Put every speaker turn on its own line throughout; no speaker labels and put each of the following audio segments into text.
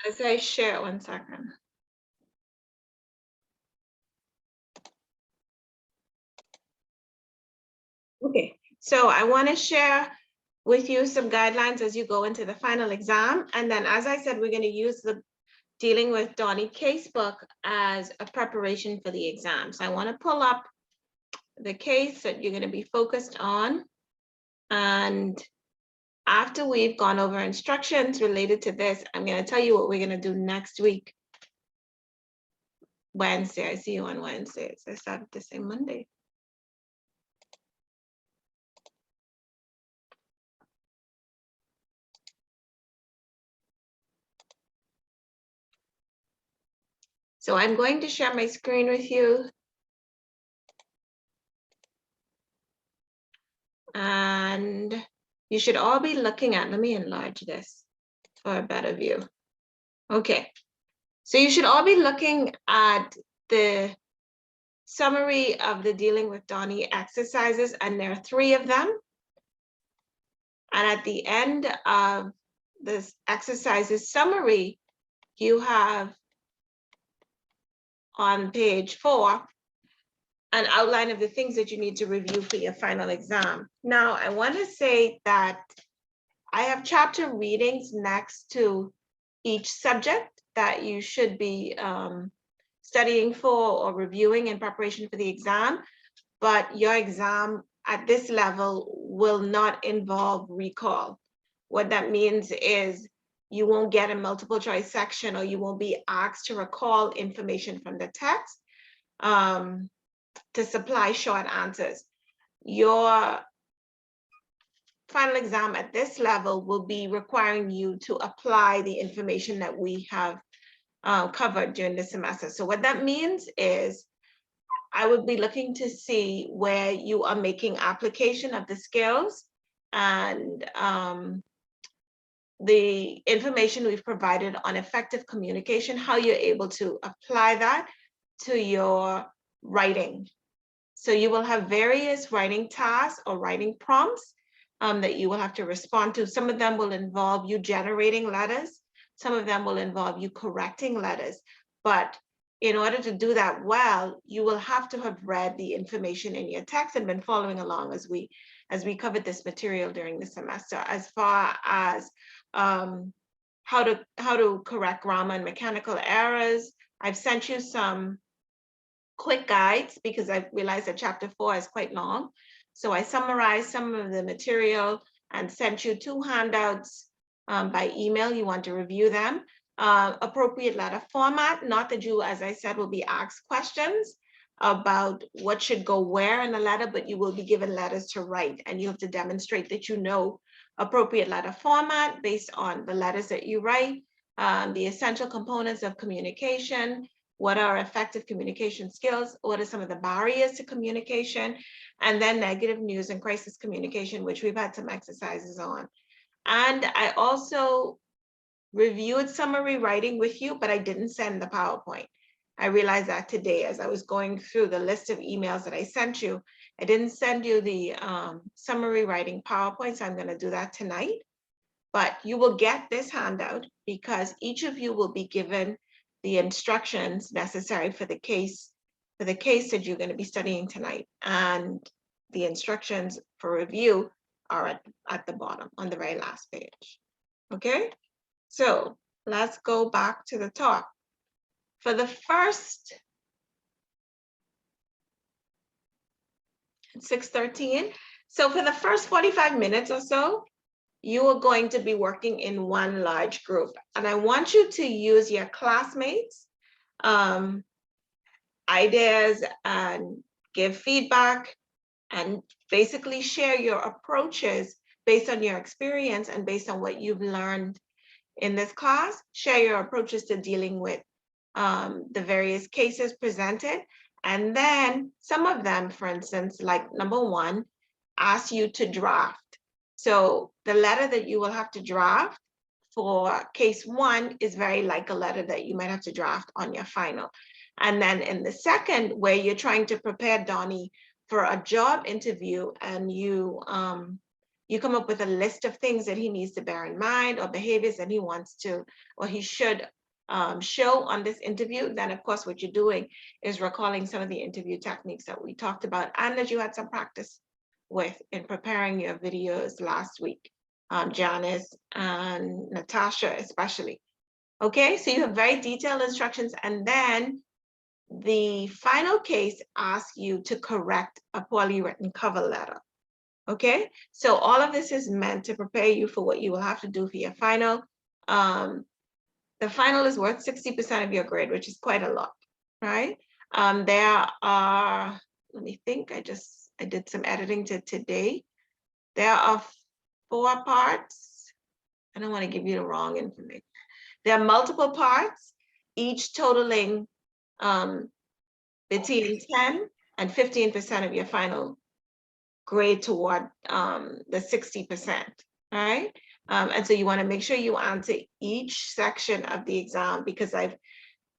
As I share, 1 second. Okay, so I want to share with you some guidelines as you go into the final exam. And then, as I said, we're going to use the Dealing with Donnie casebook as a preparation for the exam. So I want to pull up the case that you're going to be focused on. And after we've gone over instructions related to this, I'm going to tell you what we're going to do next week. Wednesday. I see you on Wednesday. So I started to say Monday. So I'm going to share my screen with you. And you should all be looking at, let me enlarge this for a better view. Okay, so you should all be looking at the summary of the Dealing with Donnie exercises, and there are 3 of them. And at the end of this exercises summary, you have on page 4 an outline of the things that you need to review for your final exam. Now, I want to say that I have chapter readings next to each subject that you should be studying for or reviewing in preparation for the exam, but your exam at this level will not involve recall. What that means is you won't get a multiple choice section, or you won't be asked to recall information from the text to supply short answers. Your final exam at this level will be requiring you to apply the information that we have covered during the semester. So what that means is I would be looking to see where you are making application of the skills and the information we've provided on effective communication, how you're able to apply that to your writing. So you will have various writing tasks or writing prompts that you will have to respond to. Some of them will involve you generating letters. Some of them will involve you correcting letters. But in order to do that well, you will have to have read the information in your text and been following along as we covered this material during the semester, as far as how to correct grammar and mechanical errors. I've sent you some quick guides because I realized that chapter 4 is quite long. So I summarized some of the material and sent you 2 handouts by email. You want to review them. Appropriate letter format, not that you, as I said, will be asked questions about what should go where in a letter, but you will be given letters to write, and you have to demonstrate that you know appropriate letter format based on the letters that you write, the essential components of communication, what are effective communication skills, what are some of the barriers to communication, and then negative news and crisis communication, which we've had some exercises on. And I also reviewed summary writing with you, but I didn't send the PowerPoint. I realized that today as I was going through the list of emails that I sent you. I didn't send you the summary writing PowerPoint, so I'm going to do that tonight. But you will get this handout because each of you will be given the instructions necessary for the case that you're going to be studying tonight. And the instructions for review are at the bottom on the very last page. Okay, so let's go back to the top. For the first 6:13, so for the first 45 minutes or so, you are going to be working in one large group. And I want you to use your classmates' ideas and give feedback and basically share your approaches based on your experience and based on what you've learned in this class. Share your approaches to dealing with the various cases presented. And then some of them, for instance, like number 1, ask you to draft. So the letter that you will have to draft for case 1 is very like a letter that you might have to draft on your final. And then in the second, where you're trying to prepare Donnie for a job interview and you you come up with a list of things that he needs to bear in mind or behaviors that he wants to, or he should show on this interview, then of course what you're doing is recalling some of the interview techniques that we talked about and that you had some practice with in preparing your videos last week, Janice and Natasha especially. Okay, so you have very detailed instructions, and then the final case asks you to correct a poorly written cover letter. Okay, so all of this is meant to prepare you for what you will have to do for your final. The final is worth 60% of your grade, which is quite a lot, right? There are, let me think, I did some editing today. There are 4 parts. I don't want to give you the wrong information. There are multiple parts, each totaling between 10 and 15% of your final grade toward the 60%, right? And so you want to make sure you answer each section of the exam, because I've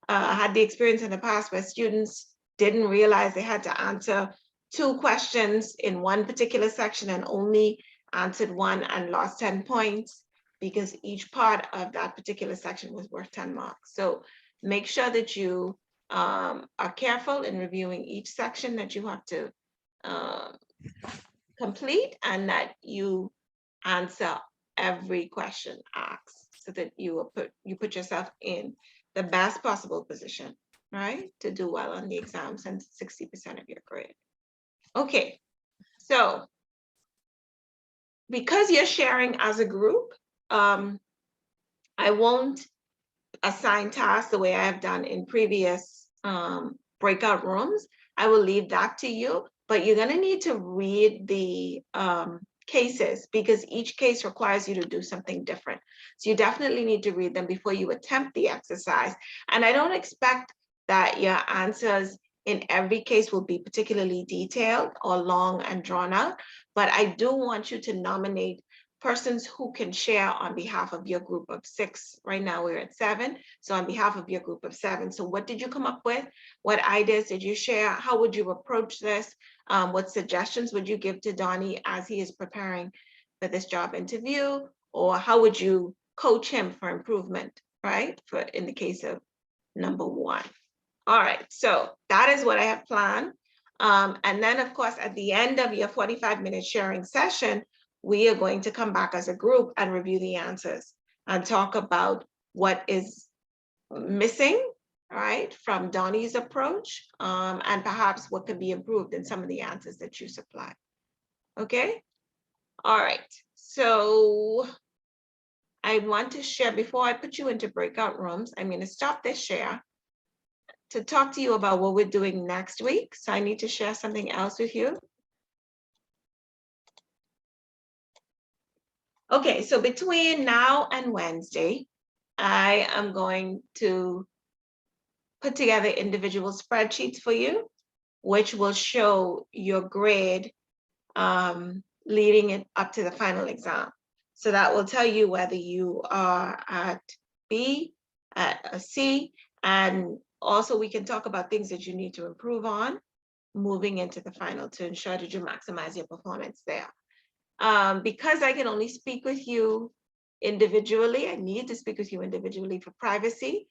had the experience in the past where students didn't realize they had to answer 2 questions in one particular section and only answered 1 and lost 10 points because each part of that particular section was worth 10 marks. So make sure that you are careful in reviewing each section that you have to complete, and that you answer every question asked, so that you put yourself in the best possible position, right, to do well on the exams and 60% of your grade. Okay, so because you're sharing as a group, I won't assign tasks the way I have done in previous breakout rooms. I will leave that to you, but you're going to need to read the cases, because each case requires you to do something different. So you definitely need to read them before you attempt the exercise. And I don't expect that your answers in every case will be particularly detailed or long and drawn out, but I do want you to nominate persons who can share on behalf of your group of 6. Right now we're at 7. So on behalf of your group of 7. So what did you come up with? What ideas did you share? How would you approach this? What suggestions would you give to Donnie as he is preparing for this job interview? Or how would you coach him for improvement, right? For in the case of number 1. All right, so that is what I have planned. And then of course, at the end of your 45-minute sharing session, we are going to come back as a group and review the answers and talk about what is missing, right, from Donnie's approach, and perhaps what could be improved in some of the answers that you supply. Okay, all right, so I want to share, before I put you into breakout rooms, I'm going to stop this share to talk to you about what we're doing next week. So I need to share something else with you. Okay, so between now and Wednesday, I am going to put together individual spreadsheets for you, which will show your grade leading it up to the final exam. So that will tell you whether you are at B, at a C, and also we can talk about things that you need to improve on moving into the final to ensure that you maximize your performance there. Because I can only speak with you individually, I need to speak with you individually for privacy.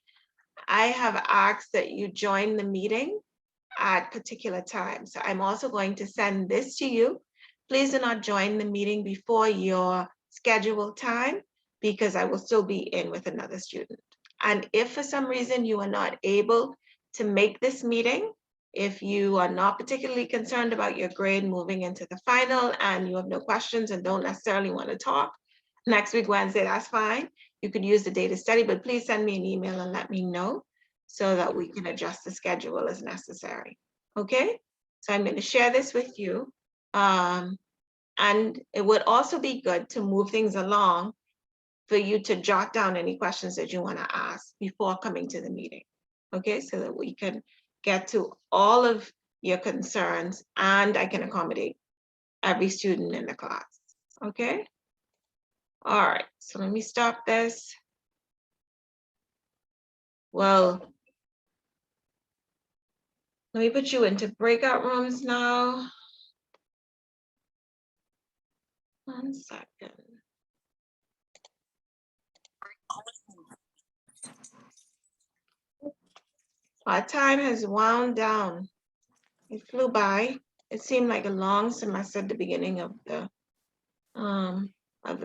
I have asked that you join the meeting at particular times. So I'm also going to send this to you. Please do not join the meeting before your scheduled time, because I will still be in with another student. And if for some reason you are not able to make this meeting, if you are not particularly concerned about your grade moving into the final and you have no questions and don't necessarily want to talk, next week, Wednesday, that's fine. You could use the data study, but please send me an email and let me know so that we can adjust the schedule as necessary. Okay, so I'm going to share this with you. And it would also be good to move things along for you to jot down any questions that you want to ask before coming to the meeting. Okay, so that we can get to all of your concerns and I can accommodate every student in the class. Okay. All right, so let me stop this. Well, let me put you into breakout rooms now. 1 second. Our time has wound down. It flew by. It seemed like a long semester at the beginning of the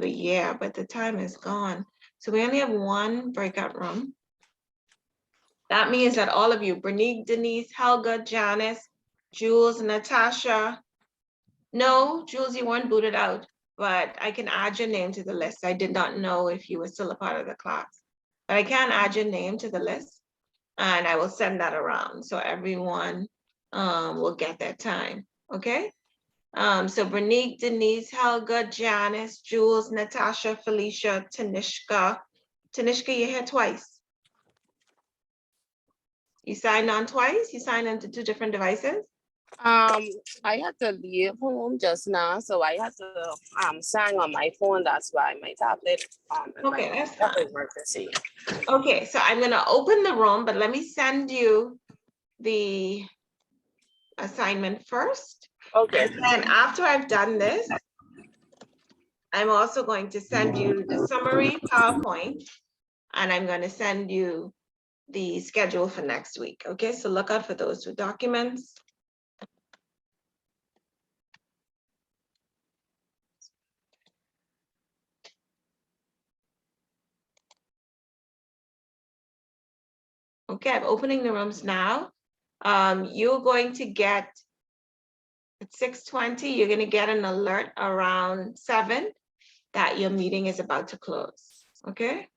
year, but the time is gone. So we only have one breakout room. That means that all of you, Bernique, Denise, Helga, Janice, Jules, Natasha. No, Jules, you weren't booted out, but I can add your name to the list. I did not know if you were still a part of the class, but I can add your name to the list and I will send that around so everyone will get their time, okay? So Bernique, Denise, Helga, Janice, Jules, Natasha, Felicia, Tanishka. Tanishka, you're here twice. You signed on twice? You signed into 2 different devices?
I had to leave home just now, so I had to sign on my phone. That's why my tablet.
Okay, that's fine.
Emergency.
Okay, so I'm gonna open the room, but let me send you the assignment first.
Okay.
And then after I've done this, I'm also going to send you the summary PowerPoint, and I'm going to send you the schedule for next week. Okay, so look out for those 2 documents. Okay, I'm opening the rooms now. You're going to get at 6:20, you're going to get an alert around 7 that your meeting is about to close. Okay.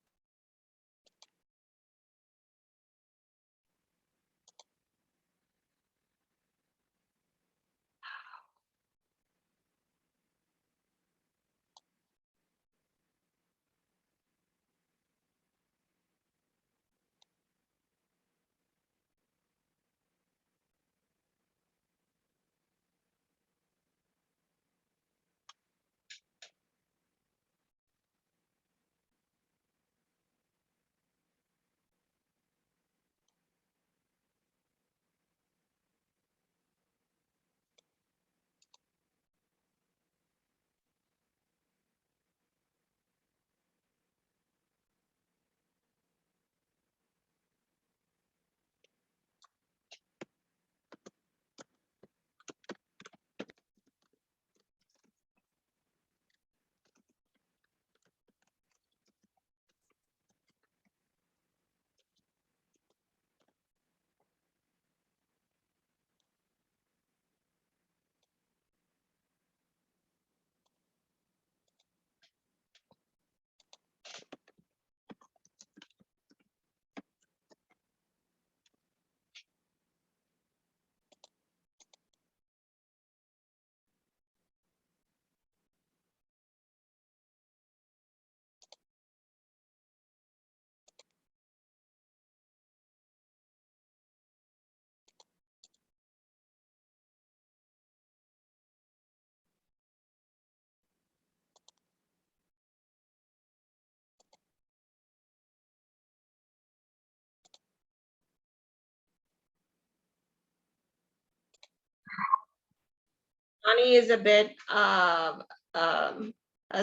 Johnny is a bit a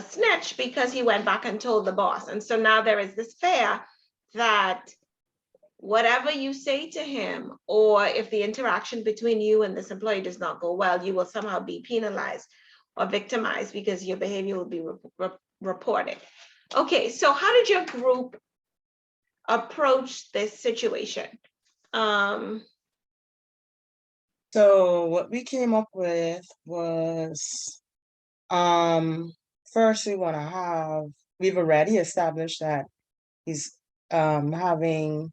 snitch because he went back and told the boss. And so now there is this fear that whatever you say to him, or if the interaction between you and this employee does not go well, you will somehow be penalized or victimized because your behavior will be reported. Okay, so how did your group approach this situation?
So what we came up with was, first we've already established that he's having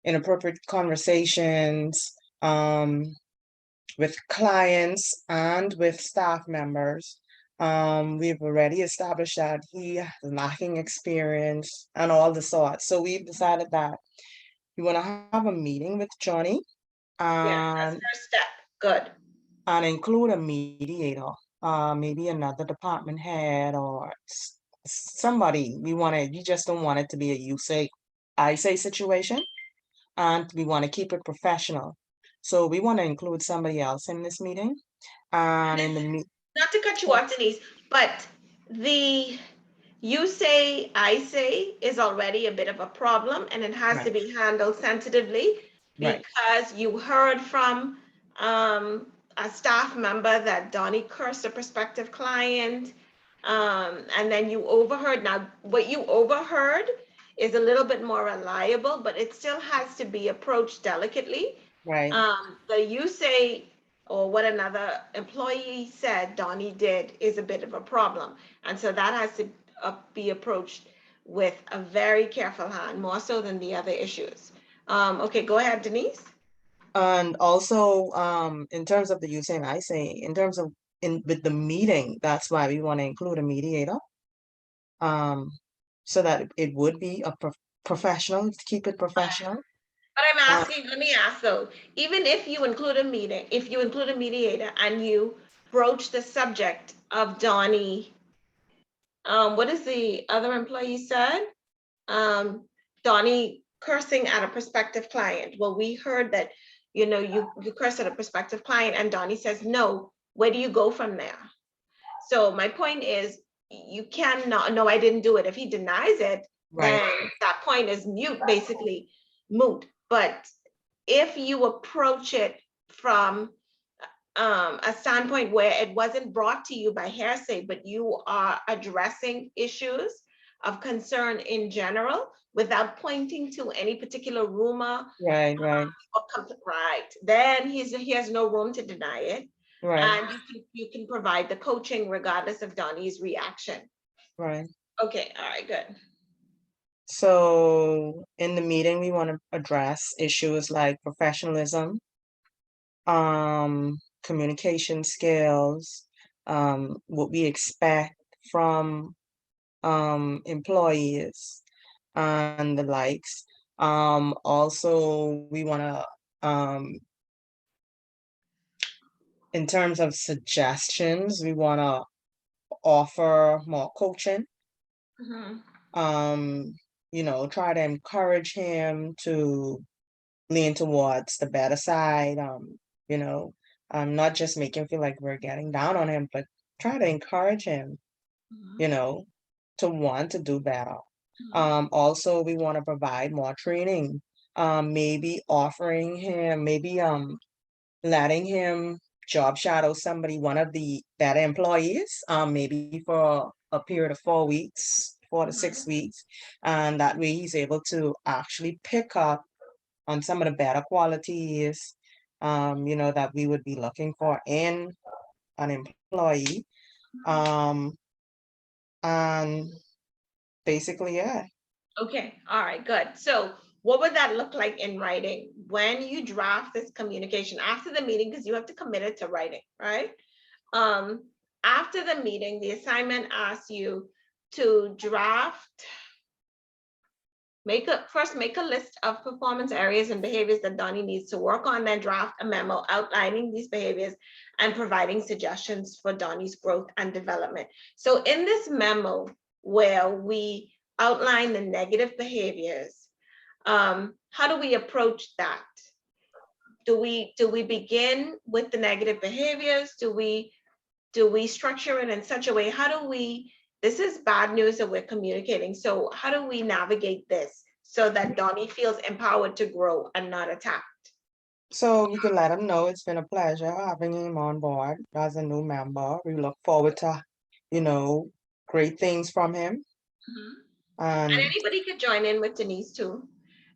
inappropriate conversations with clients and with staff members. We've already established that he is lacking experience and all the sorts. So we've decided that we want to have a meeting with Johnny
Yes, that's
and
first step. Good.
include a mediator, maybe another department head or somebody. We just don't want it to be a you say, I say situation, and we want to keep it professional. So we want to include somebody else in this meeting. And in the
Not to cut you off, Denise, but the you say, I say is already a bit of a problem, and it has to be handled sensitively
Right.
because you heard from a staff member that Donnie cursed a prospective client, and then you overheard. Now, what you overheard is a little bit more reliable, but it still has to be approached delicately.
Right.
The you say or what another employee said Donnie did is a bit of a problem. And so that has to be approached with a very careful hand, more so than the other issues. Okay, go ahead, Denise.
And also, in terms of the you saying, I say, in terms of with the meeting, that's why we want to include a mediator. So that it would be a professional, to keep it professional.
But I'm asking, let me ask though, even if you include a meeting, if you include a mediator and you broach the subject of Donnie, what is the other employee said? Donnie cursing at a prospective client. Well, we heard that, you curse at a prospective client and Donnie says, no, where do you go from there? So my point is, you cannot, no, I didn't do it. If he denies it,
Right.
then that point is basically moot. But if you approach it from a standpoint where it wasn't brought to you by hearsay, but you are addressing issues of concern in general without pointing to any particular rumor,
Right. Right.
right, then he has no room to deny it.
Right.
And you can provide the coaching regardless of Donnie's reaction.
Right.
Okay, all right, good.
So in the meeting, we want to address issues like professionalism, communication skills, what we expect from employees and the likes. Also, we want to, in terms of suggestions, we want to offer more coaching.
Mhm.
Try to encourage him to lean towards the better side. Not just make him feel like we're getting down on him, but try to encourage him,
Mhm.
to want to do better.
Mhm.
Also, we want to provide more training. Maybe offering him, maybe letting him job shadow somebody, one of the better employees, maybe for a period of 4 weeks, 4 to 6
Mhm.
weeks, and that way he's able to actually pick up on some of the better qualities, that we would be looking for in an employee. Um, and basically, yeah.
Okay, all right, good. So what would that look like in writing when you draft this communication after the meeting, because you have to commit it to writing, right? Um, After the meeting, the assignment asks you to draft, make a list of performance areas and behaviors that Donnie needs to work on, then draft a memo outlining these behaviors and providing suggestions for Donnie's growth and development. So in this memo, where we outline the negative behaviors, how do we approach that? Do we begin with the negative behaviors? Do we structure it in such a way? This is bad news that we're communicating. So how do we navigate this so that Donnie feels empowered to grow and not attacked?
So we could let him know it's been a pleasure having him on board as a new member. We look forward to, great things from him.
And
And
anybody could join in with Denise too.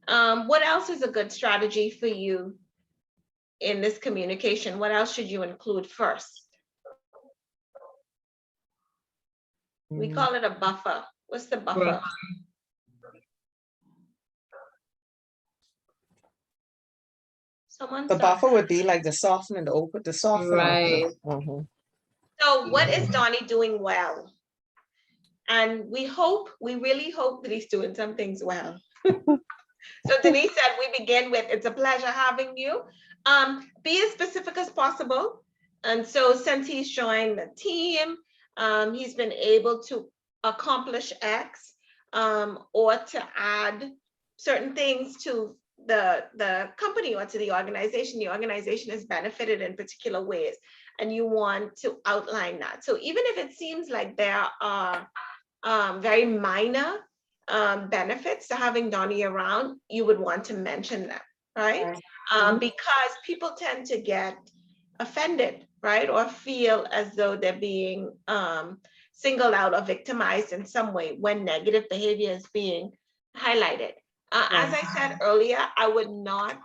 What else is a good strategy for you in this communication? What else should you include first? We
mm,
call it a buffer. What's the buffer? Someone
the
start.
buffer would be like the soften and open, the soften
Right.
open.
So what is Donnie doing well? And we really hope that he's doing some things well. So Denise said, we begin with, it's a pleasure having you. Be as specific as possible. And so since he's joined the team, he's been able to accomplish X, or to add certain things to the company or to the organization is benefited in particular ways, and you want to outline that. So even if it seems like there are very minor benefits to having Donnie around, you would want to mention them, right?
Mhm.
Because people tend to get offended, right? Or feel as though they're being singled out or victimized in some way when negative behavior is being highlighted. As I said earlier, I would not,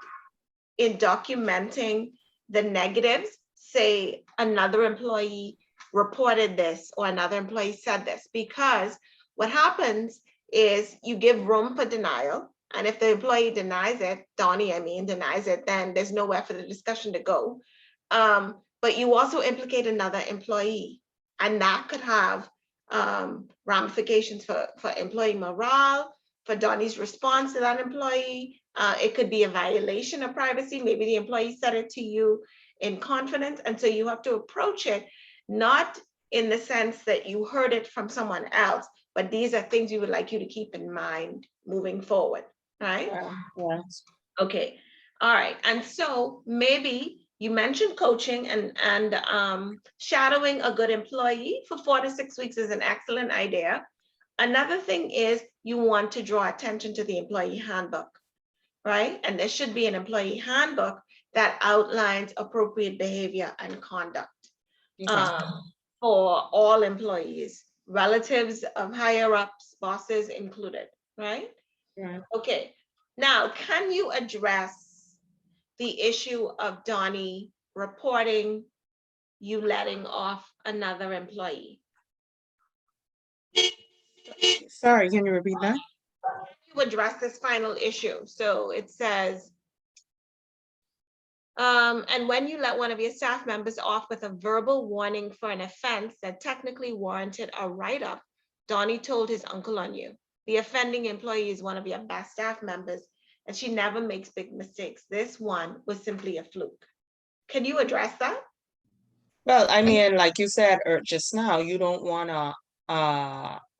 in documenting the negatives, say another employee reported this or another employee said this, because what happens is you give room for denial. And if the employee denies it, Donnie, I mean, denies it, then there's nowhere for the discussion to go. But you also implicate another employee, and that could have ramifications for employee morale, for Donnie's response to that employee. It could be a violation of privacy. Maybe the employee said it to you in confidence. And so you have to approach it not in the sense that you heard it from someone else, but these are things we would like you to keep in mind moving forward, right?
Yeah.
Okay, all right. And so maybe you mentioned coaching and shadowing a good employee for 4 to 6 weeks is an excellent idea. Another thing is you want to draw attention to the employee handbook, right? And there should be an employee handbook that outlines appropriate behavior and conduct for all employees, relatives of higher ups, bosses included, right?
Right.
Okay, now can you address the issue of Donnie reporting you letting off another employee?
Sorry, can you repeat that?
You address this final issue. So it says, and when you let one of your staff members off with a verbal warning for an offense that technically warranted a write-up, Donnie told his uncle on you. The offending employee is one of your best staff members, and she never makes big mistakes. This one was simply a fluke. Can you address that?
Well, I mean, like you said just now, you don't want to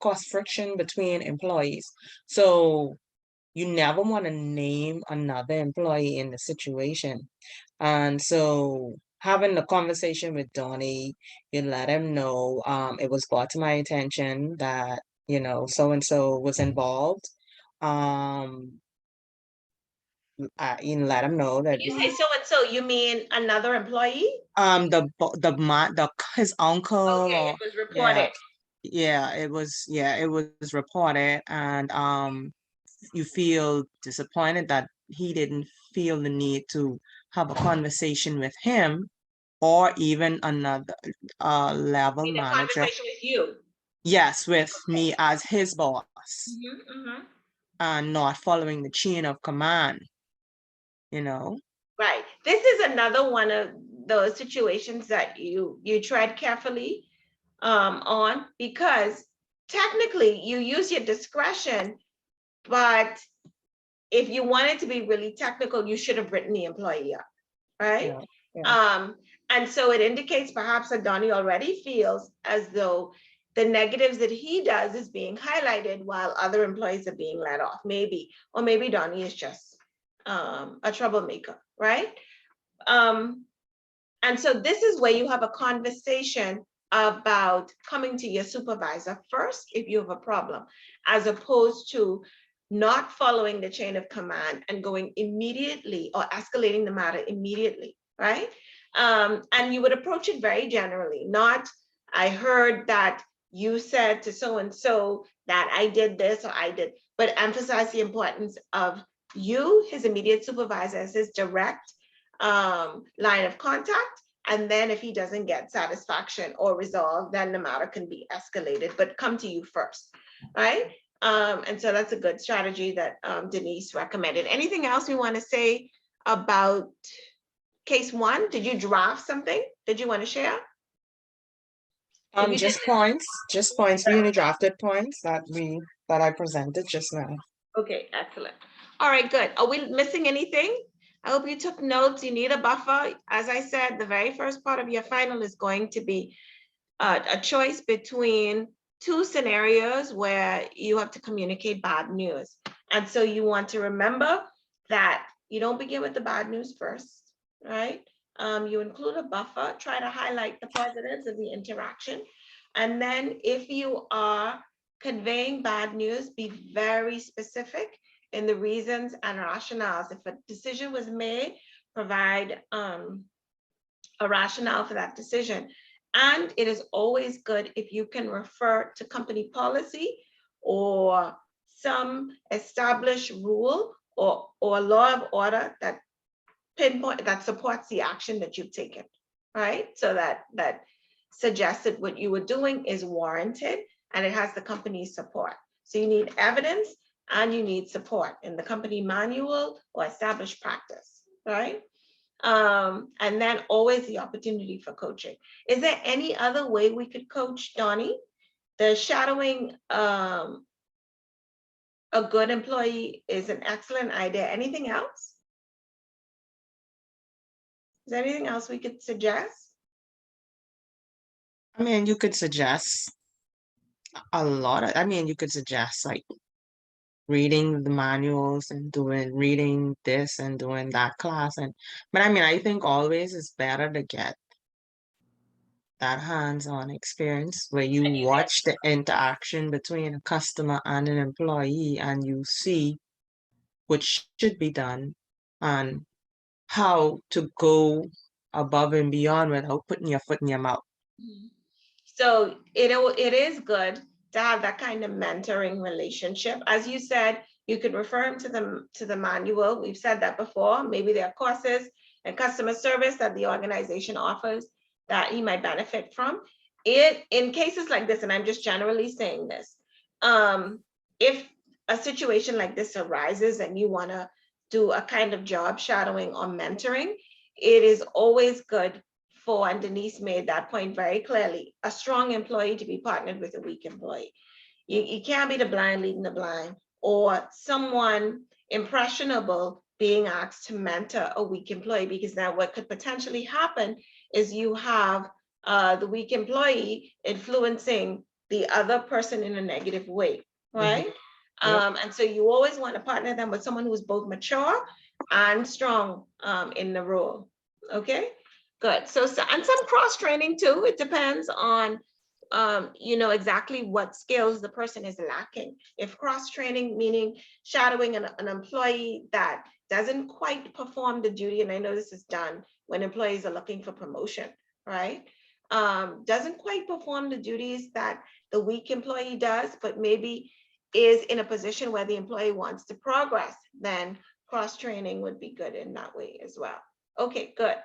cause friction between employees. So you never want to name another employee in the situation. And so having the conversation with Donnie, you let him know, it was brought to my attention that, so-and-so was involved. You let him know that
When you say so-and-so, you mean another employee?
his uncle,
Okay,
or
it was reported.
it was reported, and you feel disappointed that he didn't feel the need to have a conversation with him, or even another level
In a
manager.
conversation with you.
Yes, with me as his boss,
Mhm.
and not following the chain of command, you know.
Right. This is another one of those situations that you tread carefully on, because technically you use your discretion, but if you wanted to be really technical, you should have written the employee up, right?
Yeah.
And so it indicates perhaps that Donnie already feels as though the negatives that he does is being highlighted while other employees are being let off, maybe, or maybe Donnie is just a troublemaker, right? And so this is where you have a conversation about coming to your supervisor first if you have a problem, as opposed to not following the chain of command and going immediately or escalating the matter immediately, right? And you would approach it very generally, not, I heard that you said to so-and-so that I did this or I did, but emphasize the importance of you, his immediate supervisor, as his direct line of contact. And then if he doesn't get satisfaction or resolve, then the matter can be escalated, but come to you first, right? And so that's a good strategy that Denise recommended. Anything else we want to say about case one? Did you draft something? Did you want to share?
Just points, the only drafted points that I presented just now.
Okay, excellent. All right, good. Are we missing anything? I hope you took notes. You need a buffer. As I said, the very first part of your final is going to be a choice between two scenarios where you have to communicate bad news. And so you want to remember that You don't begin with the bad news first, right? You include a buffer, try to highlight the positives of the interaction. And then if you are conveying bad news, be very specific in the reasons and rationales. If a decision was made, provide a rationale for that decision. And it is always good if you can refer to company policy or some established rule or law of order that pinpoint, that supports the action that you've taken, right? So that suggests that what you were doing is warranted and it has the company's support. So you need evidence and you need support in the company manual or established practice, right? And then always the opportunity for coaching. Is there any other way we could coach, Donnie? The shadowing a good employee is an excellent idea. Anything else? Is there anything else we could suggest?
I mean, you could suggest a lot of, I mean, you could suggest like reading the manuals and reading this and doing that class. But I mean, I think always it's better to get that hands-on experience where you watch the interaction between a customer and an employee and you see what should be done and how to go above and beyond without putting your foot in your mouth.
So it is good to have that kind of mentoring relationship. As you said, you could refer him to the manual. We've said that before. Maybe there are courses and customer service that the organization offers that he might benefit from. In cases like this, and I'm just generally saying this, if a situation like this arises and you want to do a kind of job shadowing or mentoring, it is always good for, and Denise made that point very clearly, a strong employee to be partnered with a weak employee. You can't be the blind leading the blind, or someone impressionable being asked to mentor a weak employee, because now what could potentially happen is you have the weak employee influencing the other person in a negative way, right? And so you always want to partner them with someone who is both mature and strong in the role. Okay, good. So and some cross training too. It depends on exactly what skills the person is lacking. If cross training, meaning shadowing an employee that doesn't quite perform the duty, and I know this is done when employees are looking for promotion, right? Doesn't quite perform the duties that the weak employee does, but maybe is in a position where the employee wants to progress, then cross training would be good in that way as well. Okay, good.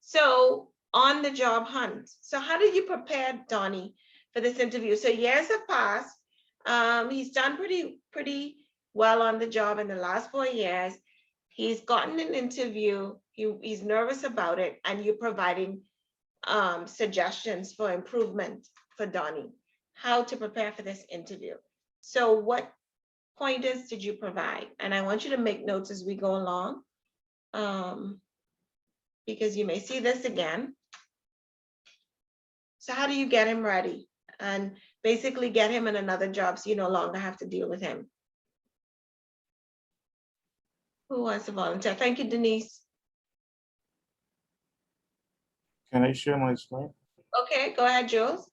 So on the job hunt. So how did you prepare Donnie for this interview? So years have passed. He's done pretty well on the job in the last 4 years. He's gotten an interview. He's nervous about it, and you're providing suggestions for improvement for Donnie, how to prepare for this interview. So what pointers did you provide? And I want you to make notes as we go along, because you may see this again. So how do you get him ready and basically get him in another job so you no longer have to deal with him? Who wants to volunteer? Thank you, Denise.
Can I share my screen?
Okay, go ahead, Jules.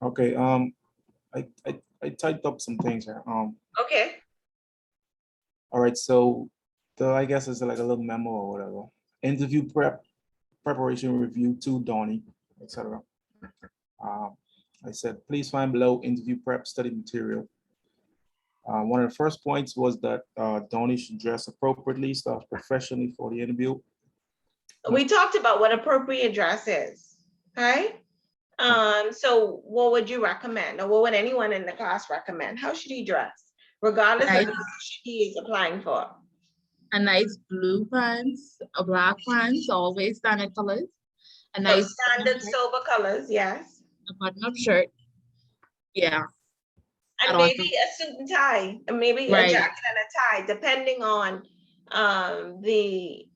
Okay, I typed up some things here.
Okay.
All right, so I guess it's like a little memo or whatever. Interview preparation review to Donnie, etc. I said, please find below interview prep study material. One of the first points was that Donnie should dress appropriately, style professionally for the interview.
We talked about what appropriate dress is, right? So what would you recommend, or what would anyone in the class recommend? How should he dress, regardless of the position he is applying for?
A nice blue pants, a black pants, always standard colors. A
So
nice
standard silver colors, yes.
a button-up shirt. Yeah.
And maybe a suit and tie, and maybe a jacket and a tie, depending on the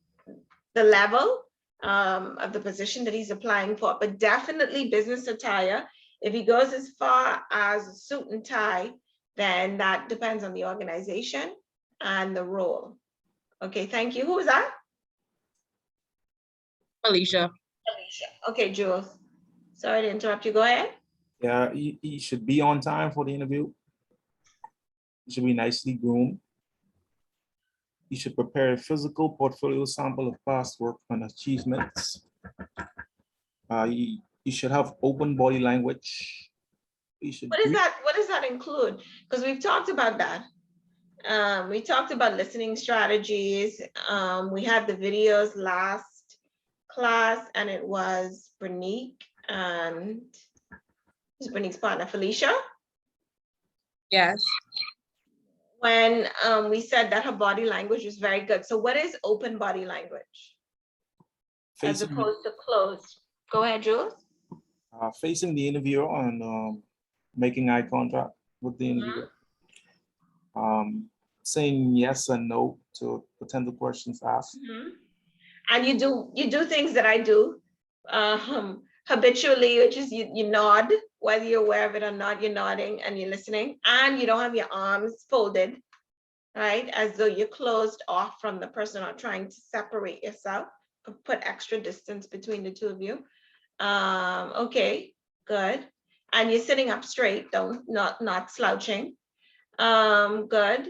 level. of the position that he's applying for, but definitely business attire. If he goes as far as a suit and tie, then that depends on the organization and the role. Okay, thank you. Who was that?
Alicia.
Alicia. Okay, Jules. Sorry to interrupt you. Go ahead.
Yeah, he should be on time for the interview. He should be nicely groomed. He should prepare a physical portfolio sample of past work and achievements. He should have open body language. He should
What is that? What does that include? Because we've talked about that. We talked about listening strategies. We had the videos last class, and it was Bernique and Bernique's partner, Felicia.
Yes.
When we said that her body language was very good. So what is open body language? As
facing,
opposed to closed. Go ahead, Jules.
facing the interviewer and making eye contact with the interviewer. Saying yes and no to potential questions asked.
And you do things that I do habitually, which is you nod, whether you're aware of it or not, you're nodding and you're listening, and you don't have your arms folded, right? As though you're closed off from the person or trying to separate yourself, put extra distance between the two of you. Okay, good. And you're sitting up straight, not slouching. Good.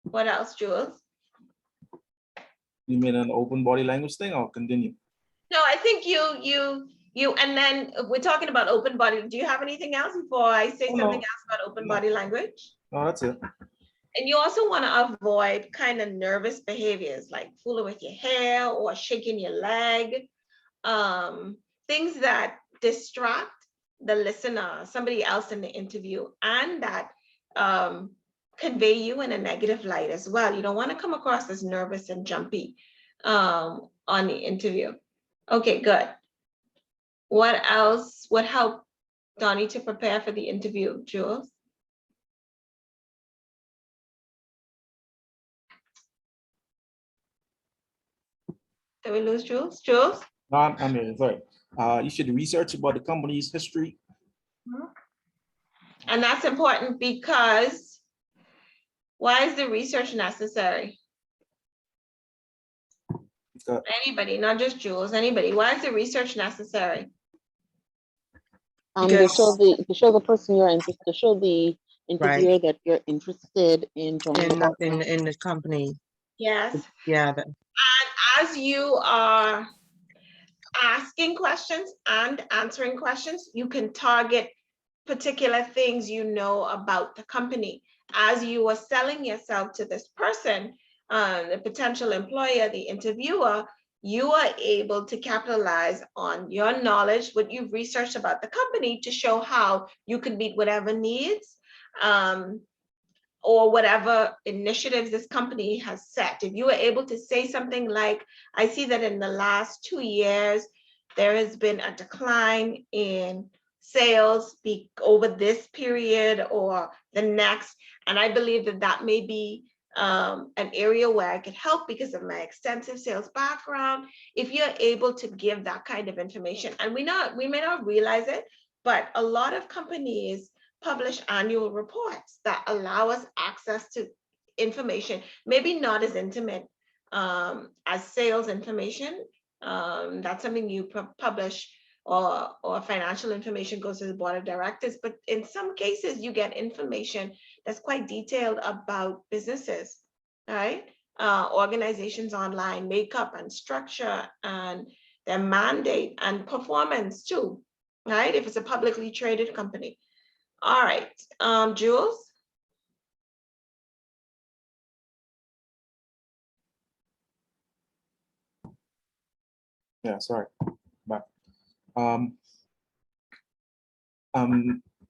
What else, Jules?
You mean an open body language thing or continue?
No, I think you, and then we're talking about open body. Do you have anything else before I say
Oh,
something
no.
else about open
No.
body language?
No, that's it.
And you also want to avoid kind of nervous behaviors like fooling with your hair or shaking your leg, things that distract the listener, somebody else in the interview, and that convey you in a negative light as well. You don't want to come across as nervous and jumpy on the interview. Okay, good. What else would help Donnie to prepare for the interview, Jules? Did we lose Jules? Jules?
No, I'm here, sorry. You should research about the company's history.
And that's important because why is the research necessary?
Because
Anybody, not just Jules, anybody. Why is the research necessary?
To
Because-
show the person you're interested, to show the interviewer that you're interested in joining the company.
in the company.
Yes.
Yeah,
And as you are asking questions and answering questions, you can target particular things you know about the company. As you are selling yourself to this person, the potential employer, the interviewer, you are able to capitalize on your knowledge, what you've researched about the company, to show how you could meet whatever needs or whatever initiatives this company has set. If you were able to say something like, I see that in the last 2 years, there has been a decline in sales over this period or the next, and I believe that that may be an area where I could help because of my extensive sales background. If you're able to give that kind of information, and we may not realize it, but a lot of companies publish annual reports that allow us access to information, maybe not as intimate as sales information. That's something you publish, or financial information goes to the board of directors. But in some cases, you get information that's quite detailed about businesses, right? Organizations online, makeup and structure and their mandate and performance too, right? If it's a publicly traded company. All right, Jules?
Yeah, sorry. But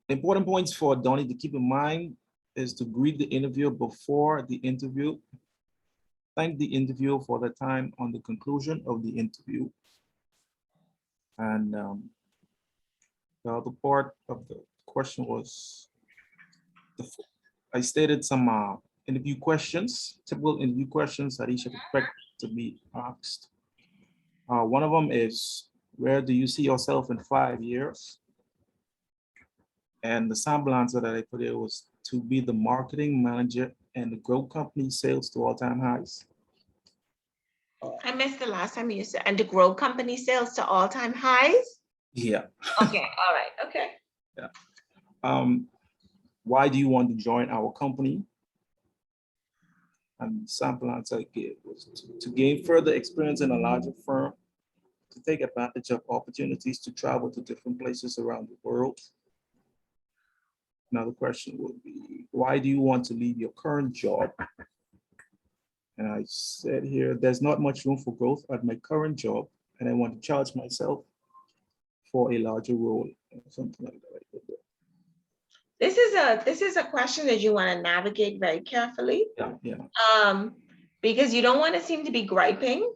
important points for Donnie to keep in mind is to greet the interviewer before the interview. Thank the interviewer for the time on the conclusion of the interview. And the other part of the question was, I stated some interview questions, typical interview questions that he should expect to be asked. One of them is, where do you see yourself in 5 years? And the sample answer that I put here was to be the marketing manager and grow company sales to all-time highs.
I missed the last time you said, and to grow company sales to all-time highs?
Yeah.
Okay, all right, okay.
Why do you want to join our company? And the sample answer I gave was to gain further experience in a larger firm, to take advantage of opportunities to travel to different places around the world. Another question would be, why do you want to leave your current job? And I said here, there's not much room for growth at my current job, and I want to challenge myself for a larger role, or something like that.
This is a question that you want to navigate very carefully.
Yeah.
Because you don't want to seem to be griping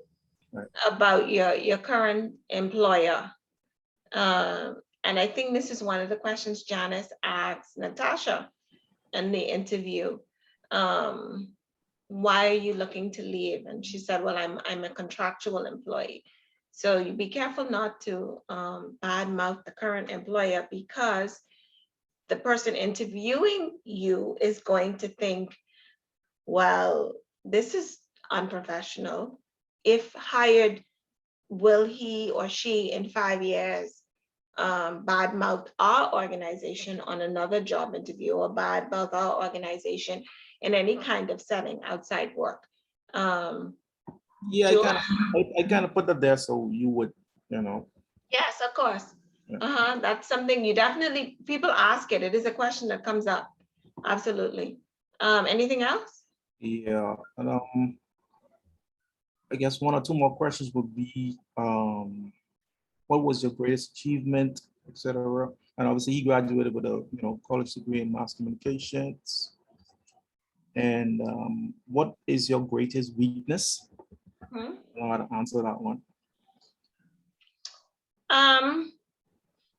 Right.
about your current employer. And I think this is one of the questions Janice asked Natasha in the interview. Why are you looking to leave? And she said, well, I'm a contractual employee. So you be careful not to badmouth the current employer, because the person interviewing you is going to think, well, this is unprofessional. If hired, will he or she in 5 years badmouth our organization on another job interview, or badmouth our organization in any kind of setting outside work?
Yeah,
Julie?
I kind of put that there so you would, you know.
Yes, of course.
Yeah.
That's something you definitely, people ask it. It is a question that comes up. Absolutely. Anything else?
Yeah, and I guess one or two more questions would be, what was your greatest achievement, etc. And obviously he graduated with a college degree in mass communications. And what is your greatest weakness? I don't know how to answer that one.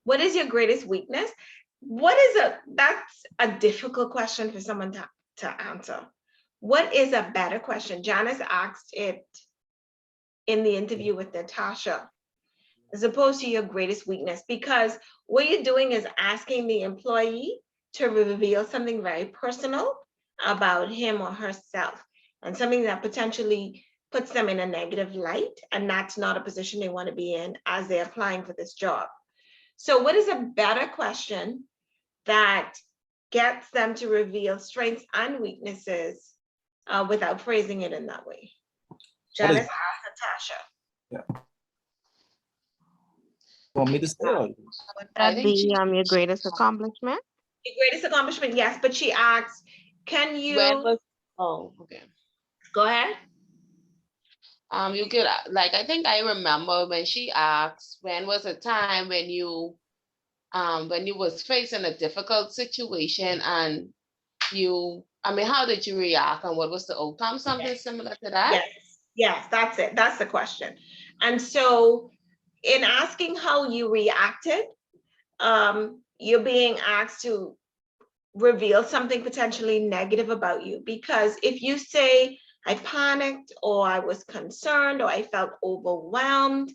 What is your greatest weakness? That's a difficult question for someone to answer. What is a better question? Janice asked it in the interview with Natasha, as opposed to your greatest weakness, because what you're doing is asking the employee to reveal something very personal about him or herself, and something that potentially puts them in a negative light, and that's not a position they want to be in as they're applying for this job. So what is a better question that gets them to reveal strengths and weaknesses without phrasing it in that way? Janice asked Natasha.
Yeah. Want me to say it?
Would
I
that
think
be
she-
your greatest accomplishment? Your greatest accomplishment, yes, but she asked, can you,
When was, oh, okay.
go ahead.
You could, like, I think I remember when she asked, when was a time when you was facing a difficult situation and how did you react and what was the outcome? Something similar to that?
Yes, that's it. That's the question. And so in asking how you reacted, you're being asked to reveal something potentially negative about you. Because if you say, I panicked, or I was concerned, or I felt overwhelmed,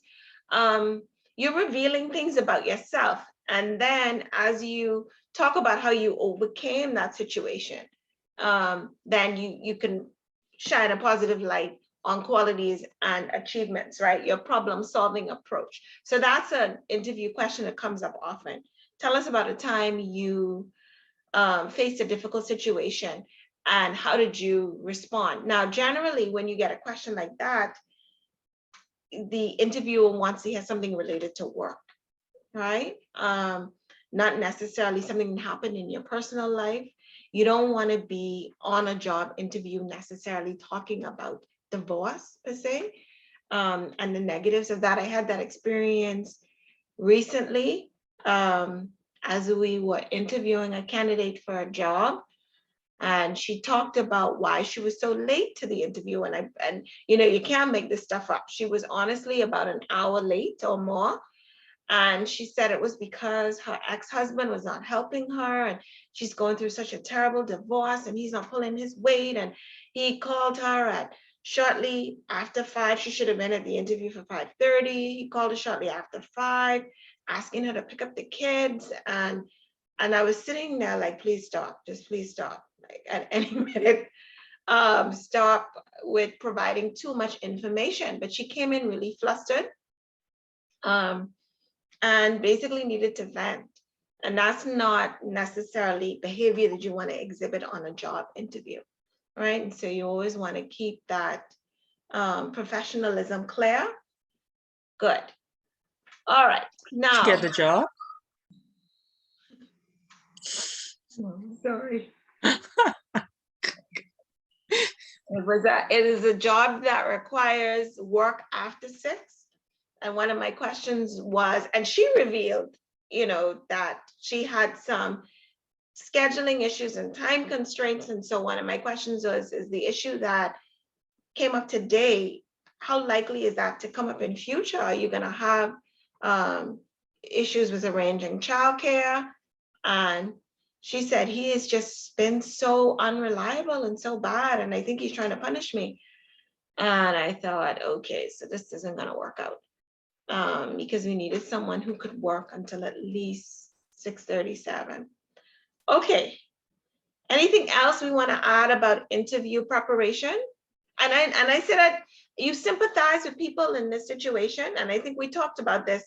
you're revealing things about yourself. And then as you talk about how you overcame that situation, then you can shine a positive light on qualities and achievements, right? Your problem-solving approach. So that's an interview question that comes up often. Tell us about a time you faced a difficult situation and how did you respond? Now, generally, when you get a question like that, the interviewer wants to hear something related to work, right? Not necessarily something that happened in your personal life. You don't want to be on a job interview necessarily talking about divorce per se, and the negatives of that. I had that experience recently as we were interviewing a candidate for a job, and she talked about why she was so late to the interview. And you can't make this stuff up. She was honestly about an hour late or more. And she said it was because her ex-husband was not helping her, and she's going through such a terrible divorce, and he's not pulling his weight. And he called her at shortly after 5. She should have been at the interview for 5:30. He called her shortly after 5, asking her to pick up the kids. And I was sitting there like, please stop, just please stop. Like at any minute, stop with providing too much information. But she came in really flustered, and basically needed to vent. And that's not necessarily behavior that you want to exhibit on a job interview, right? And so you always want to keep that professionalism clear. Good. All right, now.
Get the job.
Sorry. It is a job that requires work after 6. And one of my questions was, and she revealed, that she had some scheduling issues and time constraints. And so one of my questions was, is the issue that came up today, how likely is that to come up in future? Are you going to have issues with arranging childcare? And she said, he has just been so unreliable and so bad, and I think he's trying to punish me. And I thought, okay, so this isn't going to work out, because we needed someone who could work until at least 6:37. Okay. Anything else we want to add about interview preparation? And I said that you sympathize with people in this situation, and I think we talked about this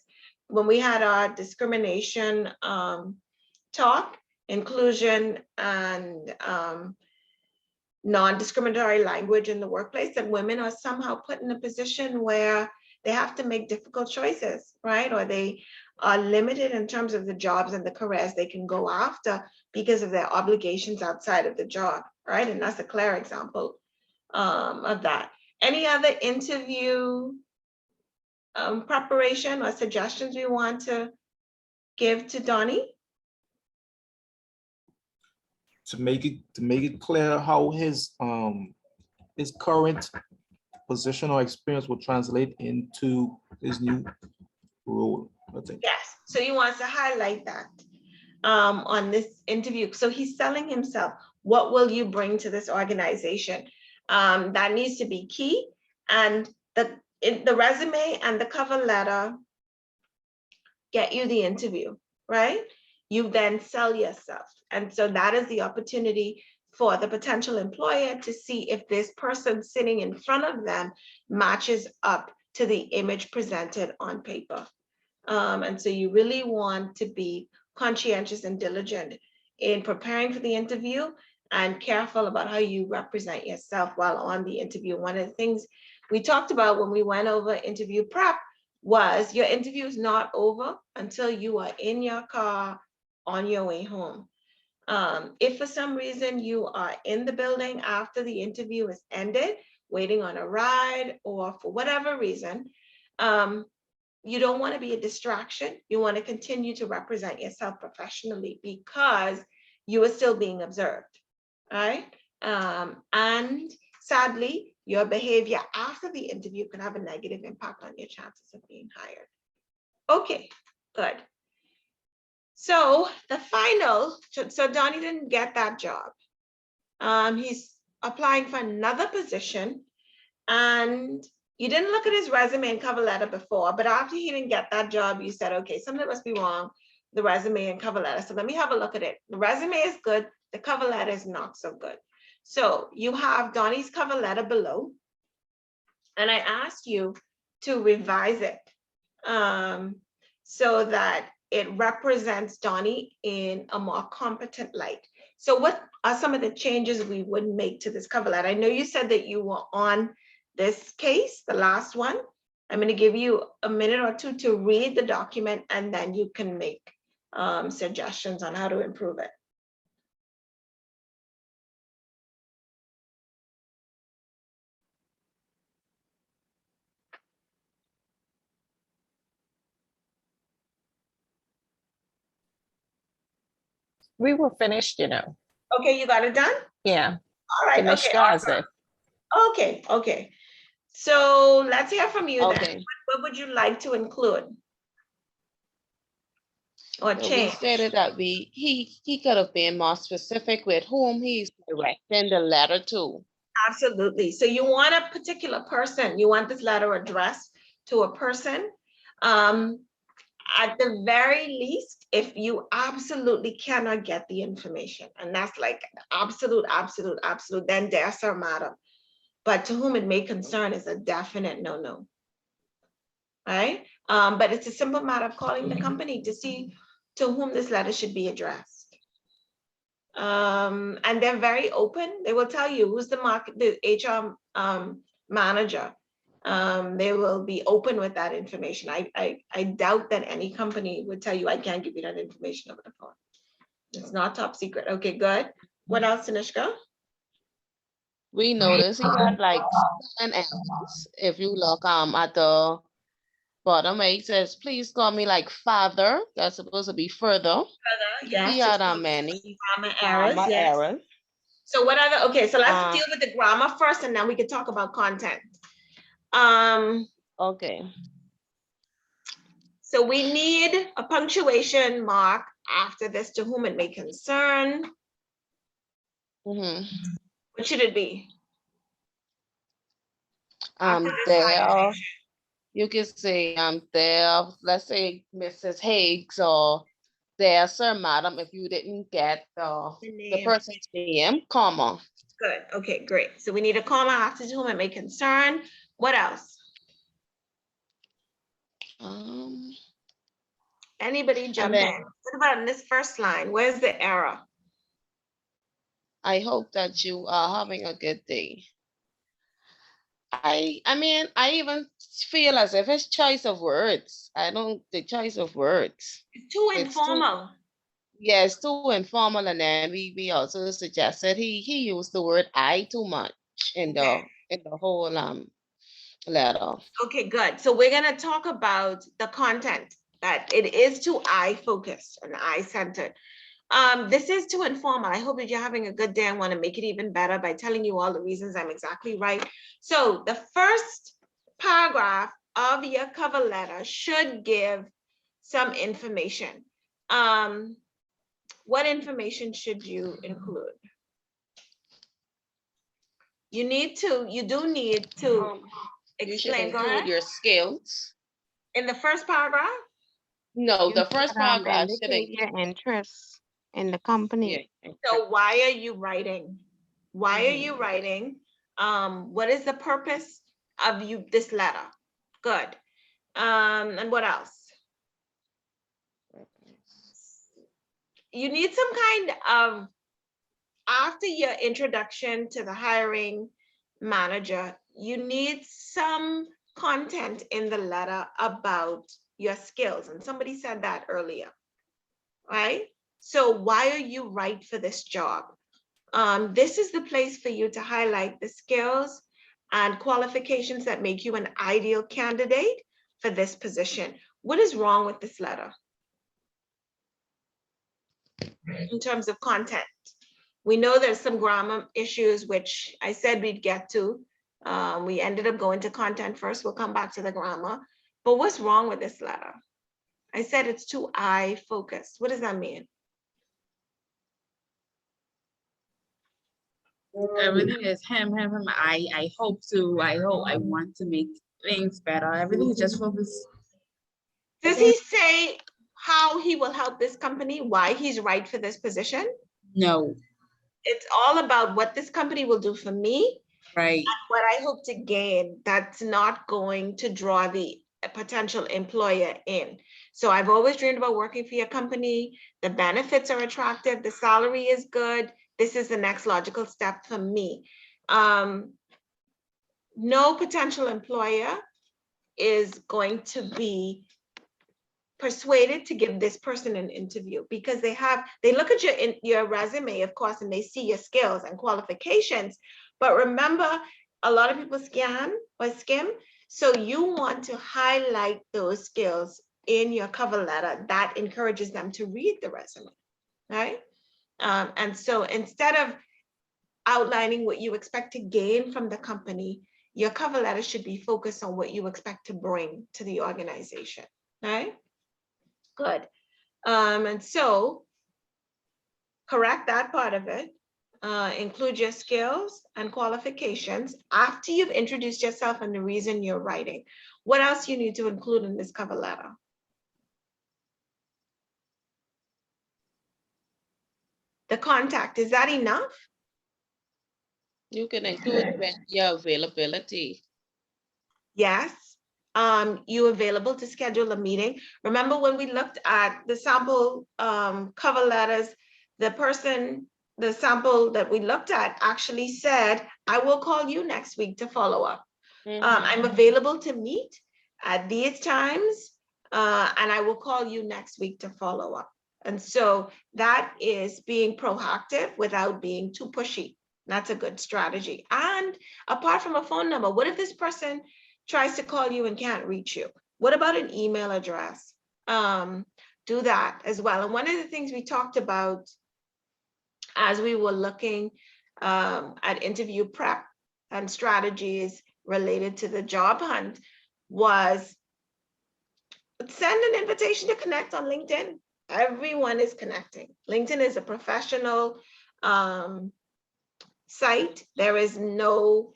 when we had our discrimination talk, inclusion and non-discriminatory language in the workplace, and women are somehow put in a position where they have to make difficult choices, right? Or they are limited in terms of the jobs and the careers they can go after because of their obligations outside of the job, right? And that's a clear example of that. Any other interview preparation or suggestions we want to give to Donnie?
To make it clear how his current position or experience will translate into his new role, I think.
Yes, so he wants to highlight that on this interview. So he's selling himself. What will you bring to this organization? That needs to be key. And the resume and the cover letter get you the interview, right? You then sell yourself. And so that is the opportunity for the potential employer to see if this person sitting in front of them matches up to the image presented on paper. And so you really want to be conscientious and diligent in preparing for the interview and careful about how you represent yourself while on the interview. One of the things we talked about when we went over interview prep was your interview is not over until you are in your car on your way home. If for some reason you are in the building after the interview is ended, waiting on a ride, or for whatever reason, you don't want to be a distraction. You want to continue to represent yourself professionally because you are still being observed, right? And sadly, your behavior after the interview can have a negative impact on your chances of being hired. Okay, good. So the final, so Donnie didn't get that job. He's applying for another position, and you didn't look at his resume and cover letter before, but after he didn't get that job, you said, okay, something must be wrong, the resume and cover letter. So let me have a look at it. The resume is good, the cover letter is not so good. So you have Donnie's cover letter below, and I asked you to revise it so that it represents Donnie in a more competent light. So what are some of the changes we would make to this cover letter? I know you said that you were on this case, the last one. I'm going to give you a minute or two to read the document, and then you can make suggestions on how to improve it.
We were finished, you know.
Okay, you got it done?
Yeah.
All right,
Finished
okay.
Gaza.
Okay, okay. So let's hear from you then.
Okay.
What would you like to include? Or
So we
change?
stated that he could have been more specific with whom he's directing the letter to.
Absolutely. So you want a particular person, you want this letter addressed to a person. At the very least, if you absolutely cannot get the information, and that's like absolute, then dear sir, madam. But to whom it may concern is a definite no-no. Right? But it's a simple matter of calling the company to see to whom this letter should be addressed. And they're very open. They will tell you who's the HR manager. They will be open with that information. I doubt that any company would tell you, I can't give you that information over the phone. It's not top secret. Okay, good. What else, Tanishka?
We noticed he had like an else. If you look at the bottom, it says, please call me like father. That's supposed to be further.
Yes.
He had many
grammar
grammar
yes.
errors.
So what other, okay, so let's deal with the grammar first and then we can talk about content.
Okay.
So we need a punctuation mark after this, to whom it may concern.
Mm-hmm.
What should it be?
There, you can say, there, let's say Mrs. Higgs, or there, sir, madam, if you didn't get the person's name, comma.
Good, okay, great. So we need a comma after to whom it may concern. What else? Anybody jump in? What about in this first line? Where's the error?
I hope that you are having a good day. I mean, I even feel as if it's choice of words. The choice of words.
It's too informal.
Yes, too informal. And then we also suggested he used the word I too much in the whole letter.
Okay, good. So we're gonna talk about the content, that it is too I focused and I centered. This is too informal. I hope that you're having a good day. I want to make it even better by telling you all the reasons I'm exactly right. So the first paragraph of your cover letter should give some information. What information should you include? You do need to explain. Go ahead.
Your skills.
In the first paragraph?
No, the first paragraph should
indicate your interest in the company.
Yeah.
So why are you writing? Why are you writing? What is the purpose of this letter? Good. And what else? You need some kind of, after your introduction to the hiring manager, you need some content in the letter about your skills. And somebody said that earlier, right? So why are you right for this job? This is the place for you to highlight the skills and qualifications that make you an ideal candidate for this position. What is wrong with this letter in terms of content? We know there's some grammar issues, which I said we'd get to. We ended up going to content first. We'll come back to the grammar. But what's wrong with this letter? I said it's too I focused. What does that mean?
Everything is him. I hope I want to make things better. Everything is just focused.
Does he say how he will help this company, why he's right for this position?
No.
It's all about what this company will do for me.
Right.
And what I hope to gain. That's not going to draw the potential employer in. So I've always dreamed about working for your company. The benefits are attractive. The salary is good. This is the next logical step for me. No potential employer is going to be persuaded to give this person an interview because they look at your resume, of course, and they see your skills and qualifications. But remember, a lot of people scan or skim. So you want to highlight those skills in your cover letter that encourages them to read the resume, right? And so instead of outlining what you expect to gain from the company, your cover letter should be focused on what you expect to bring to the organization, right? Good. And so correct that part of it. include your skills and qualifications after you've introduced yourself and the reason you're writing. What else you need to include in this cover letter? The contact, is that enough?
You can include your availability.
Yes. You available to schedule a meeting? Remember when we looked at the sample cover letters, the sample that we looked at actually said, I will call you next week to follow up. I'm available to meet at these times, and I will call you next week to follow up. And so that is being proactive without being too pushy. That's a good strategy. And apart from a phone number, what if this person tries to call you and can't reach you? What about an email address? Do that as well. And one of the things we talked about as we were looking at interview prep and strategies related to the job hunt was send an invitation to connect on LinkedIn. Everyone is connecting. LinkedIn is a professional site. There is no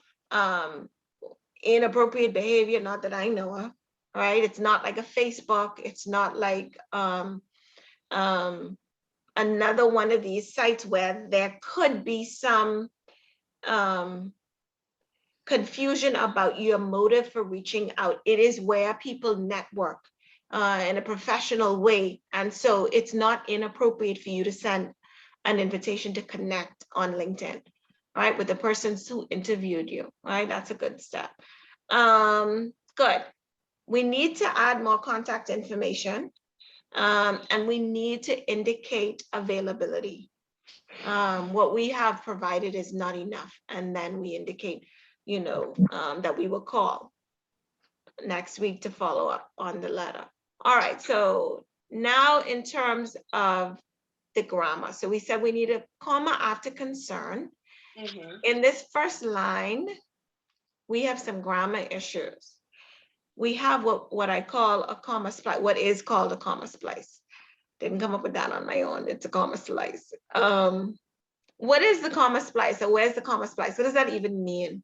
inappropriate behavior, not that I know of, right? It's not like a Facebook. It's not like another one of these sites where there could be some confusion about your motive for reaching out. It is where people network in a professional way. And so it's not inappropriate for you to send an invitation to connect on LinkedIn, right? With the persons who interviewed you, right? That's a good step. Good. We need to add more contact information, and we need to indicate availability. What we have provided is not enough. And then we indicate, that we will call next week to follow up on the letter. All right, so now in terms of the grammar, so we said we need a comma after concern. In this first line, we have some grammar issues. We have what I call a comma splice, what is called a comma splice. Didn't come up with that on my own, it's a comma slice. What is the comma splice, or where's the comma splice? What does that even mean?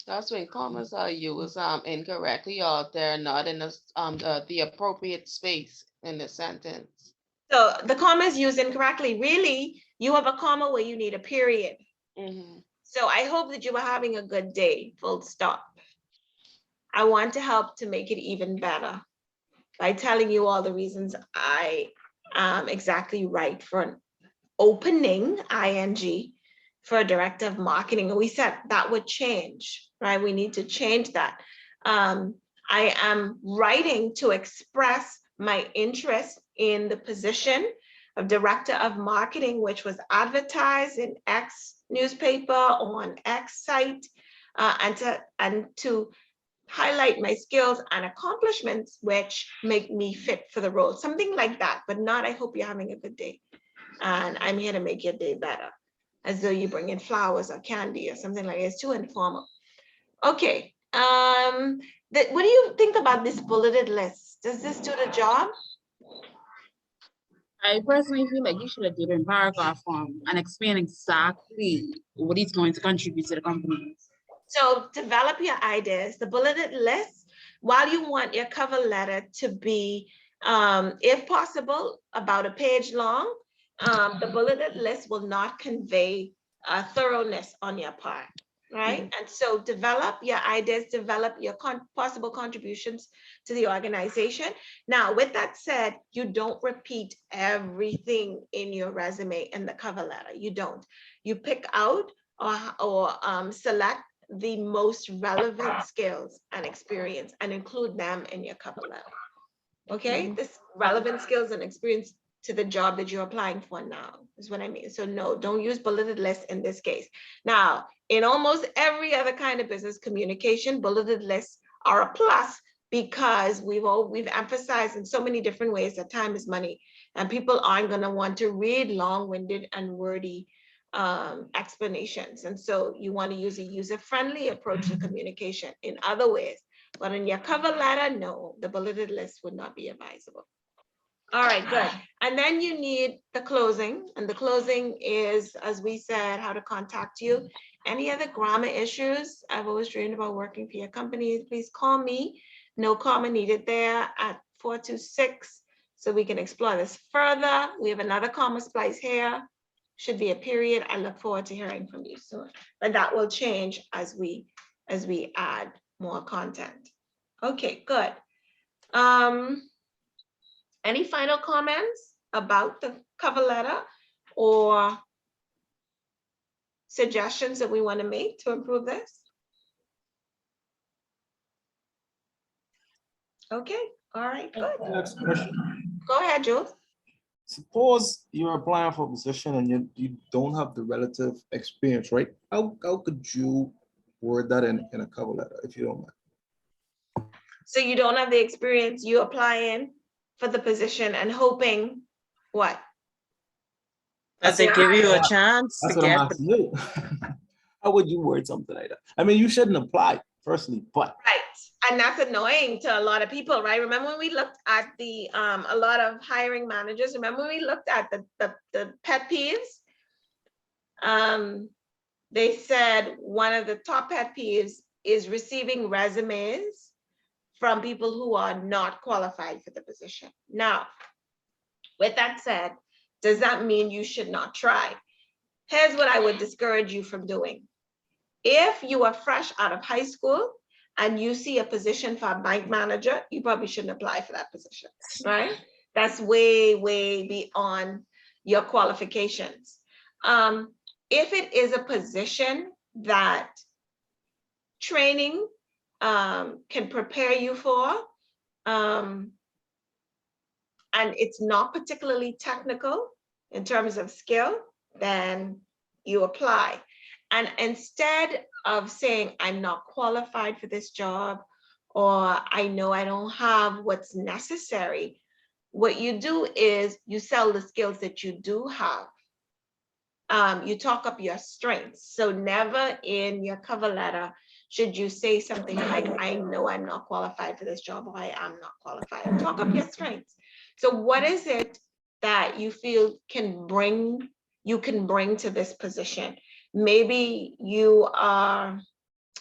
That's when commas are used incorrectly, or they're not in the appropriate space in the sentence.
So the comma is used incorrectly. Really, you have a comma where you need a period. So I hope that you are having a good day, full stop. I want to help to make it even better by telling you all the reasons I am exactly right for an opening, ing, for a director of marketing. And we said that would change, right? We need to change that. I am writing to express my interest in the position of director of marketing, which was advertised in X newspaper, on X site, and to highlight my skills and accomplishments which make me fit for the role. Something like that, but not, I hope you're having a good day and I'm here to make your day better, as though you bring in flowers or candy or something like that. It's too informal. Okay, what do you think about this bulleted list? Does this do the job?
I personally feel like you should have given paragraph form and explain exactly what he's going to contribute to the company.
So develop your ideas. The bulleted list, while you want your cover letter to be, if possible, about a page long, the bulleted list will not convey thoroughness on your part, right? And so develop your ideas, develop your possible contributions to the organization. Now, with that said, you don't repeat everything in your resume and the cover letter. You don't. You pick out or select the most relevant skills and experience and include them in your cover letter. Okay, this relevant skills and experience to the job that you're applying for now is what I mean. So no, don't use bulleted lists in this case. Now, in almost every other kind of business communication, bulleted lists are a plus because we've emphasized in so many different ways that time is money and people aren't going to want to read long-winded and wordy explanations. And so you want to use a user-friendly approach to communication in other ways. But in your cover letter, no, the bulleted list would not be advisable. All right, good. And then you need the closing, and the closing is, as we said, how to contact you. Any other grammar issues? I've always dreamed about working for your company. Please call me. No comma needed there at 426, so we can explore this further. We have another comma splice here. Should be a period. I look forward to hearing from you soon, but that will change as we add more content. Okay, good. Any final comments about the cover letter or suggestions that we want to make to improve this? Okay, all right, good.
Next question.
Go ahead, Jules.
Suppose you're applying for a position and you don't have the relative experience, right? How could you word that in a cover letter, if you don't mind?
So you don't have the experience, you applying for the position and hoping what?
That they give you a chance
That's
to
what I'm
get
asking you. How would you word something like that? I mean, you shouldn't apply, firstly, but.
Right, and that's annoying to a lot of people, right? Remember when we looked at the, a lot of hiring managers, remember when we looked at the pet peeves? They said one of the top pet peeves is receiving resumes from people who are not qualified for the position. Now, with that said, does that mean you should not try? Here's what I would discourage you from doing. If you are fresh out of high school and you see a position for a bank manager, you probably shouldn't apply for that position, right? That's way, way beyond your qualifications. If it is a position that training can prepare you for, and it's not particularly technical in terms of skill, then you apply. And instead of saying, I'm not qualified for this job, or I know I don't have what's necessary, what you do is you sell the skills that you do have. You talk up your strengths. So never in your cover letter should you say something like, I know I'm not qualified for this job, or I am not qualified. Talk up your strengths. So what is it that you feel you can bring to this position? Maybe you are,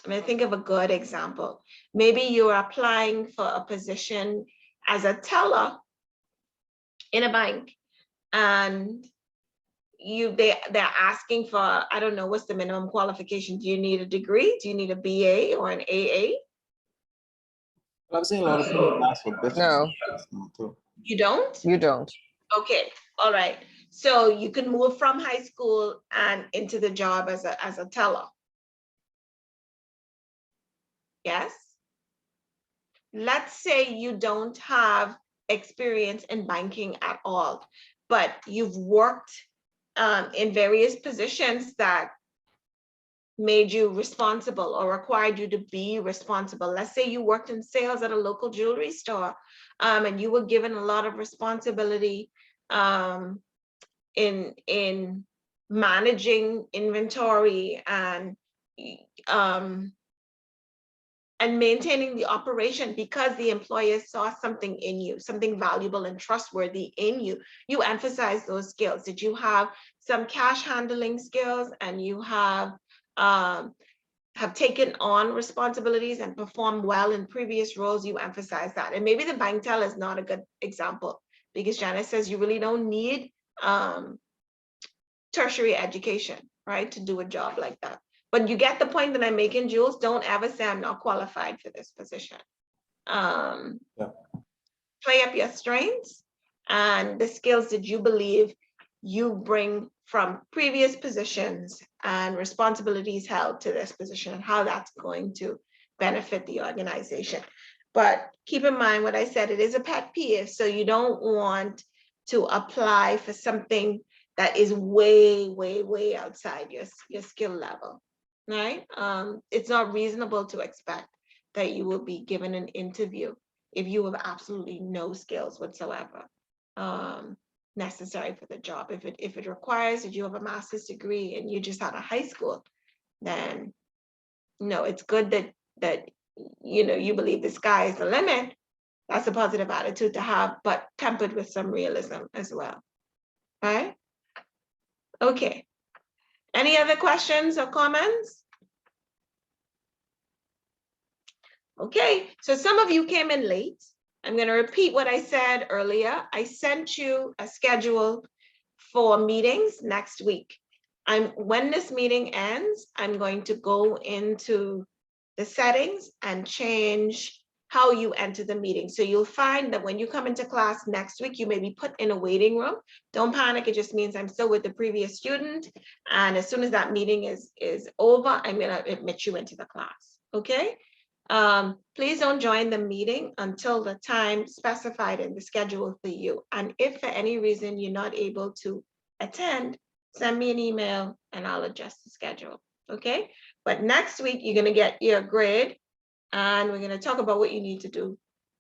I mean, think of a good example. Maybe you're applying for a position as a teller in a bank, and they're asking for, I don't know, what's the minimum qualification? Do you need a degree? Do you need a BA or an AA?
I've seen a lot of people ask for business.
No.
Too.
You don't?
You don't.
Okay, all right. So you can move from high school and into the job as a teller. Yes? Let's say you don't have experience in banking at all, but you've worked in various positions that made you responsible or required you to be responsible. Let's say you worked in sales at a local jewelry store, and you were given a lot of responsibility in managing inventory and maintaining the operation, because the employer saw something in you, something valuable and trustworthy in you. You emphasize those skills. Did you have some cash handling skills, and you have taken on responsibilities and performed well in previous roles? You emphasize that. And maybe the bank teller is not a good example, because Janice says you really don't need tertiary education, right, to do a job like that. But you get the point that I'm making, Jules. Don't ever say I'm not qualified for this position. Play up your strengths and the skills that you believe you bring from previous positions and responsibilities held to this position, and how that's going to benefit the organization. But keep in mind what I said, it is a pet peeve. So you don't want to apply for something that is way, way, way outside your skill level, right? It's not reasonable to expect that you will be given an interview if you have absolutely no skills whatsoever necessary for the job. If it requires that you have a master's degree and you just out of high school, then no, it's good that you know, you believe the sky is the limit, That's a positive attitude to have, but tempered with some realism as well. Right? Okay. Any other questions or comments? Okay, so some of you came in late. I'm going to repeat what I said earlier. I sent you a schedule for meetings next week. When this meeting ends, I'm going to go into the settings and change how you enter the meeting. So you'll find that when you come into class next week, you may be put in a waiting room. Don't panic, it just means I'm still with the previous student. And as soon as that meeting is over, I'm gonna admit you into the class, okay? Please don't join the meeting until the time specified in the schedule for you. And if for any reason you're not able to attend, send me an email and I'll adjust the schedule, okay? But next week, you're gonna get your grade and we're gonna talk about what you need to do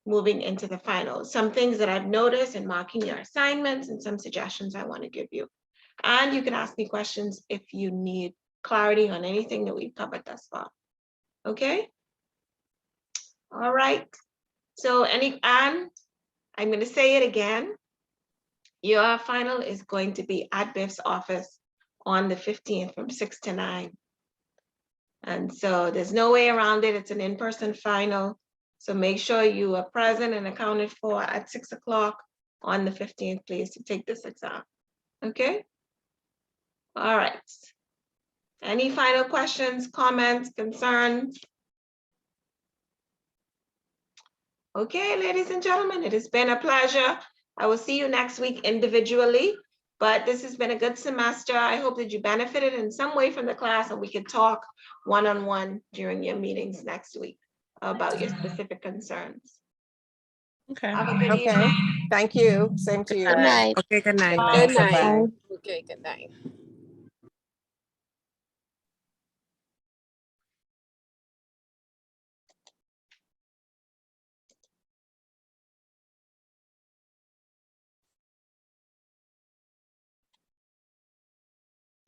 moving into the finals. Some things that I've noticed in marking your assignments and some suggestions I wanna give you. And you can ask me questions if you need clarity on anything that we've covered thus far, okay? All right, so and I'm gonna say it again. Your final is going to be at Biff's office on the 15th from 6 to 9. And so there's no way around it. It's an in-person final. So make sure you are present and accounted for at 6 o'clock on the 15th, please, to take this exam. Okay? All right. Any final questions, comments, concerns? Okay, ladies and gentlemen, it has been a pleasure. I will see you next week individually, but this has been a good semester. I hope that you benefited in some way from the class and we can talk one-on-one during your meetings next week about your specific concerns.
Okay.
Have a good
Okay.
evening.
Thank you. Same to you.
Good night.
Okay, good night.
Good night.
Bye.
Bye-bye.
Okay, good night.